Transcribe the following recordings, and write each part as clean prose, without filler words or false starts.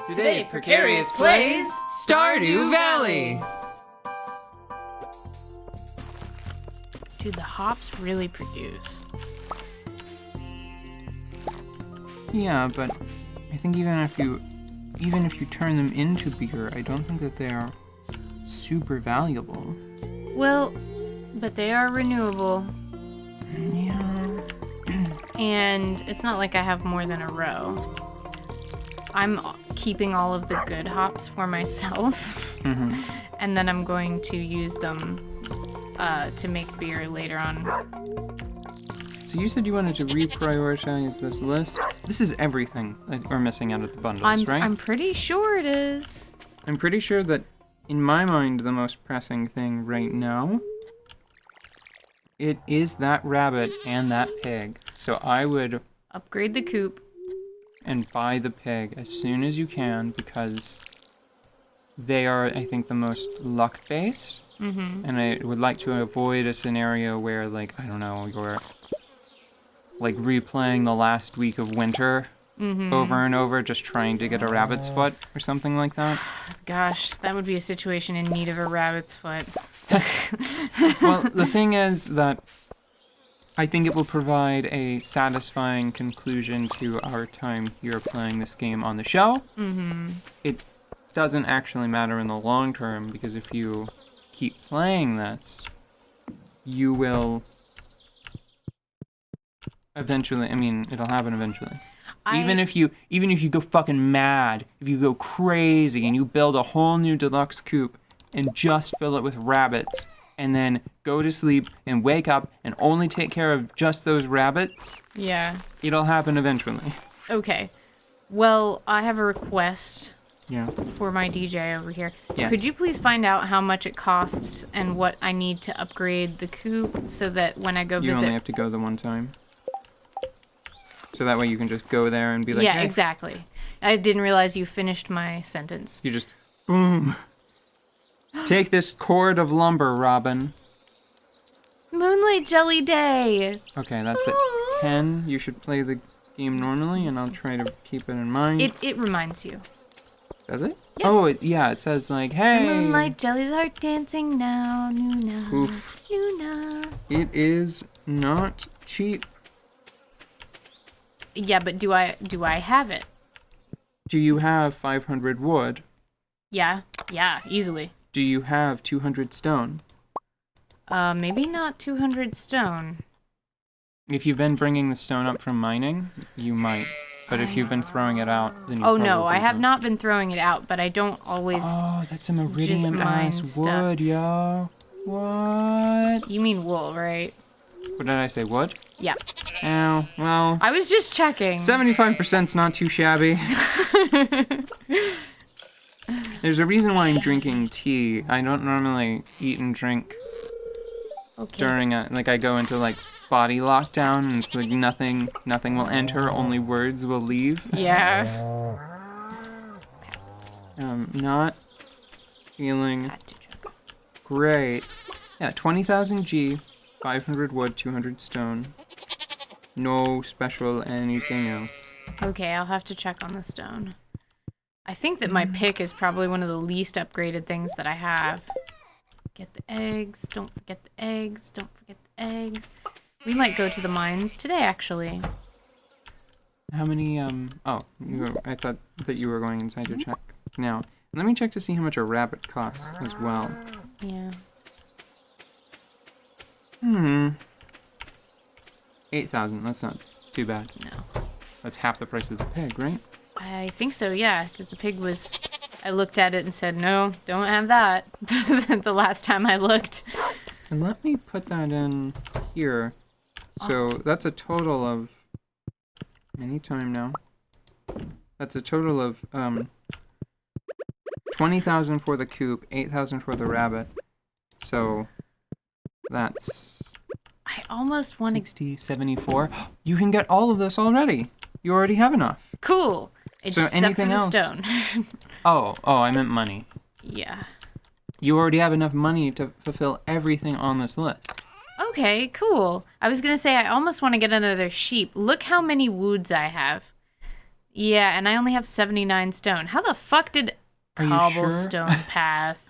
Today, Precarious plays Stardew Valley! Dude, the hops really produce. Yeah, but I think even if you turn them into beer, I don't think that they are super valuable. Well, but they are renewable. Yeah. And it's not like I have more than a row. I'm keeping all of the good hops for myself. Mm-hmm. And then I'm going to use them to make beer later on. So you said you wanted to reprioritize this list? This is everything that we're missing out of the bundles, right? I'm pretty sure it is. I'm pretty sure that, in my mind, the most pressing thing right now, it is that rabbit and that pig. So I would Upgrade the coop. and buy the pig as soon as you can, because they are, I think, the most luck-based. Mm-hmm. And I would like to avoid a scenario where, like, I don't know, you're, like, replaying the last week of winter over and over, just trying to get a rabbit's foot or something like that. Gosh, that would be a situation in need of a rabbit's foot. Well, the thing is that I think it will provide a satisfying conclusion to our time here playing this game on the show. Mm-hmm. It doesn't actually matter in the long term, because if you keep playing this, you will eventually, I mean, it'll happen eventually. Even if you go fucking mad, if you go crazy and you build a whole new deluxe coop and just fill it with rabbits, and then go to sleep and wake up and only take care of just those rabbits, Yeah. it'll happen eventually. Okay. Well, I have a request Yeah. for my DJ over here. Yes. Could you please find out how much it costs and what I need to upgrade the coop so that when I go You visit... only have to go the one time. So that way you can just go there and be like, yeah, hey. exactly. I didn't realize you finished my sentence. You just, boom. Take this cord of lumber, Robin. Moonlight Jelly Day! Okay, that's at 10. You should play the game normally, and I'll try to keep it in mind. It reminds you. Does it? Yeah. Oh, it says like, hey. The moonlight jellies are dancing now, Nuna. Oof. Nuna. It is not cheap. Yeah, but do I have it? Do you have 500 wood? Yeah, easily. Do you have 200 stone? Maybe not 200 stone. If you've been bringing the stone up from mining, you might. But if you've been throwing it out, then you Oh no, probably I have don't. not been throwing it out, but I don't always... Oh, that's some just iridium mine ass stuff. wood, yo. What? You mean wool, right? What did I say, wood? Yeah. Oh, well, I was just checking. 75%'s not too shabby. There's a reason why I'm drinking tea. I don't normally eat and drink Okay. during I go into, like, body lockdown, and it's like nothing will enter, only words will leave. Yeah. Not feeling Had to check. great. Yeah, 20,000 G, 500 wood, 200 stone. No special anything else. Okay, I'll have to check on the stone. I think that my pick is probably one of the least upgraded things that I have. Get the eggs. Don't forget the eggs. Don't forget the eggs. We might go to the mines today, actually. How many, I thought that you were going inside to check. Now, let me check to see how much a rabbit costs as well. Yeah. 8,000, that's not too bad. No. That's half the price of the pig, right? I think so, yeah, because the pig was... I looked at it and said, no, don't have that. The last time I looked. And let me put that in here. So that's a total of... Anytime now. That's a total of 20,000 for the coop, 8,000 for the rabbit. So that's I almost want to... 60, 74. You can get all of this already. You already have enough. Cool. Except anything for the else? stone. Oh, I meant money. Yeah. You already have enough money to fulfill everything on this list. Okay, cool. I was gonna say I almost want to get another sheep. Look how many woods I have. Yeah, and I only have 79 stone. How the fuck did Are you cobblestone sure? path?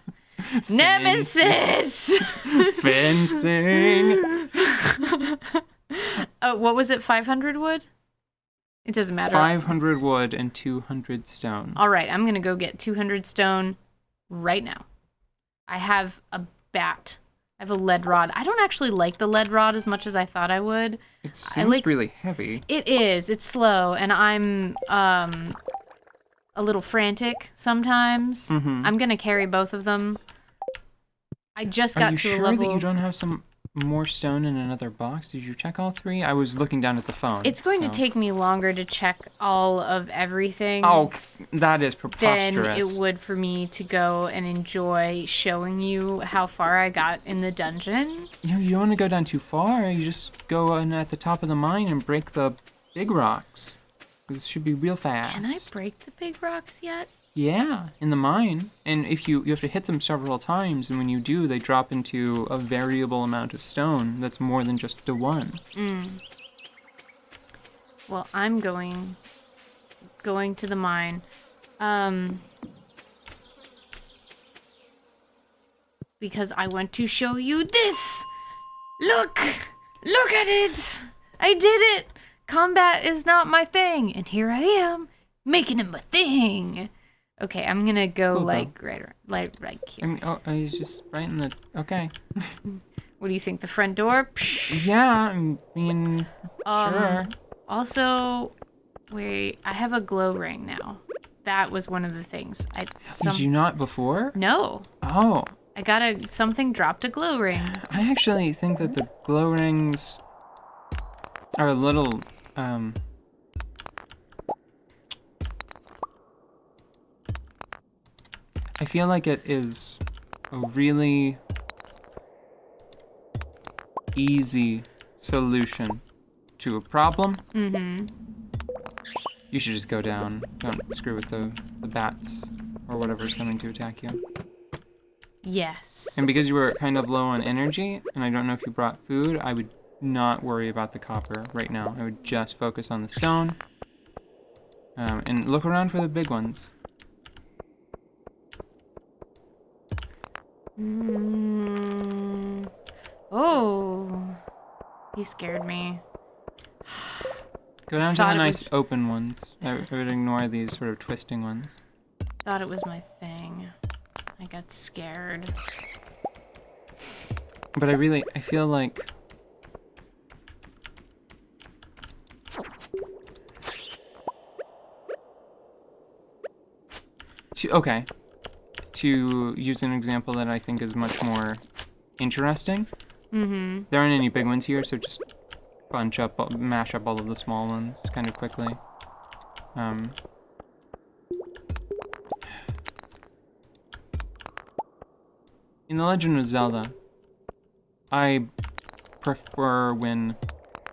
Nemesis! Fencing. What was it? 500 wood? It doesn't matter. 500 wood and 200 stone. All right, I'm gonna go get 200 stone right now. I have a bat. I have a lead rod. I don't actually like the lead rod as much as I thought I would. It seems really heavy. It is. It's slow, and I'm a little frantic sometimes. Mm-hmm. I'm gonna carry both of them. I just got to a level. Are you sure that you don't have some more stone in another box? Did you check all 3? I was looking down at the phone. It's going to take me longer to check all of everything. Oh, that is preposterous. Than it would for me to go and enjoy showing you how far I got in the dungeon. You don't want to go down too far. You just go in at the top of the mine and break the big rocks. This should be real fast. Can I break the big rocks yet? Yeah, in the mine. And if you have to hit them several times, and when you do, they drop into a variable amount of stone that's more than just the one. Well, I'm going to the mine. Because I want to show you this. Look at it. I did it. Combat is not my thing, and here I am making it my thing. Okay, I'm gonna go cool, right here. I mean, he's just right in the. Okay. What do you think? The front door? Yeah, I mean, sure. Also, wait, I have a glow ring now. That was one of the things. Did you not before? No. Oh. I got something dropped a glow ring. I actually think that the glow rings are a little. I feel like it is a really easy solution to a problem. Mm-hmm. You should just go down. Don't screw with the bats or whatever's coming to attack you. Yes. And because you were kind of low on energy, and I don't know if you brought food, I would not worry about the copper right now. I would just focus on the stone. And look around for the big ones. Oh, he scared me. Go down to the nice open ones. I would ignore these sort of twisting ones. Thought it was my thing. I got scared. But I feel like... To use an example that I think is much more interesting. Mm-hmm. There aren't any big ones here, so just mash up all of the small ones kind of quickly. In The Legend of Zelda, I prefer when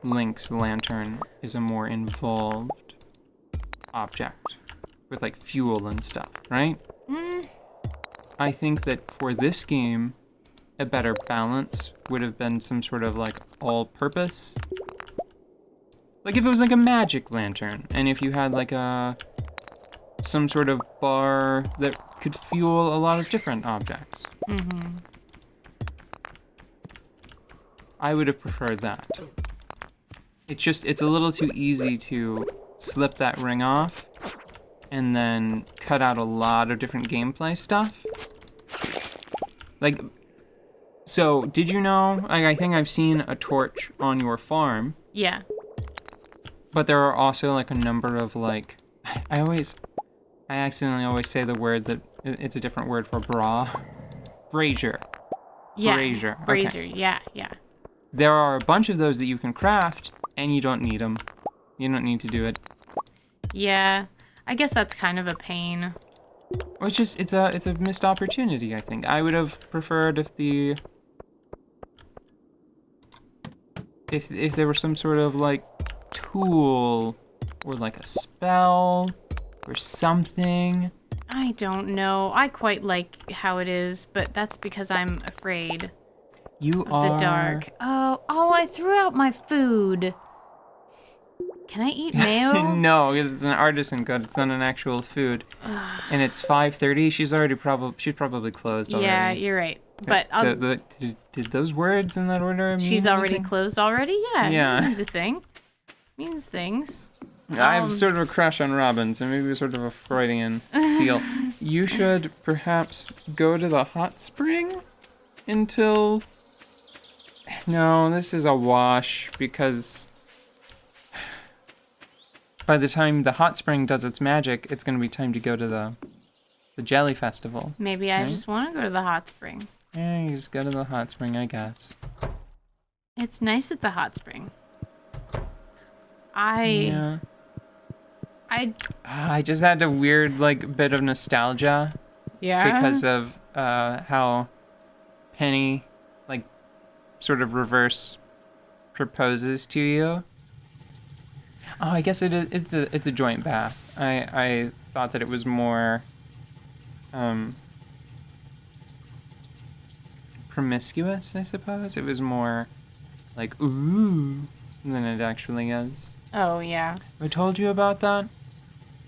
Link's lantern is a more involved object with like fuel and stuff, right? I think that for this game, a better balance would have been some sort of like all-purpose. Like if it was like a magic lantern, and if you had like some sort of bar that could fuel a lot of different objects. Mm-hmm. I would have preferred that. It's a little too easy to slip that ring off and then cut out a lot of different gameplay stuff. Like, so did you know, I think I've seen a torch on your farm. Yeah. But there are also like a number of like, I accidentally always say the word that, it's a different word for brazier. Yeah. Brazier. Brazier, okay. Yeah. There are a bunch of those that you can craft, and you don't need them. You don't need to do it. Yeah, I guess that's kind of a pain. Well, it's a missed opportunity, I think. I would have preferred if there was some sort of like tool or like a spell or something. I don't know. I quite like how it is, but that's because I'm afraid of the dark. Oh, I threw out my food. Can I eat mayo? No, because it's an artisan good. It's not an actual food. And it's 5:30. She's probably closed already. Yeah, you're right. But did those words in that order mean she's already anything? closed already? Yeah. Yeah. It means a thing. Means things. I have sort of a crush on Robin, so maybe it's sort of a Freudian deal. You should perhaps go to the hot spring until... No, this is a wash, because by the time the hot spring does its magic, it's going to be time to go to the jelly festival. Maybe I just want to go to the hot spring. Yeah, you just go to the hot spring, I guess. It's nice at the hot spring. I just had a weird, bit of nostalgia. Yeah? Because of how Penny, sort of reverse proposes to you. Oh, I guess it's a joint bath. I thought that it was more promiscuous, I suppose. It was more ooh than it actually is. Oh, yeah. I told you about that?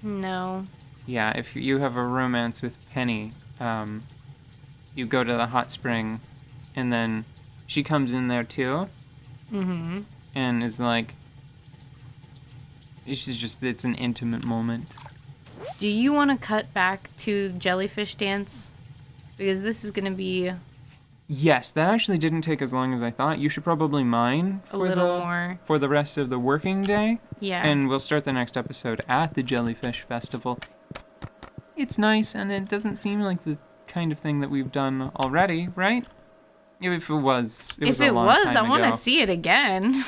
No. Yeah, if you have a romance with Penny, you go to the hot spring, and then she comes in there too. Mm-hmm. And is it's an intimate moment. Do you want to cut back to jellyfish dance? Because this is going to be... Yes, that actually didn't take as long as I thought. You should probably mine a little more for the rest of the working day. Yeah. And we'll start the next episode at the Jellyfish Festival. It's nice, and it doesn't seem like the kind of thing that we've done already, right? If it was, if a it long was, time I want ago. to see it again.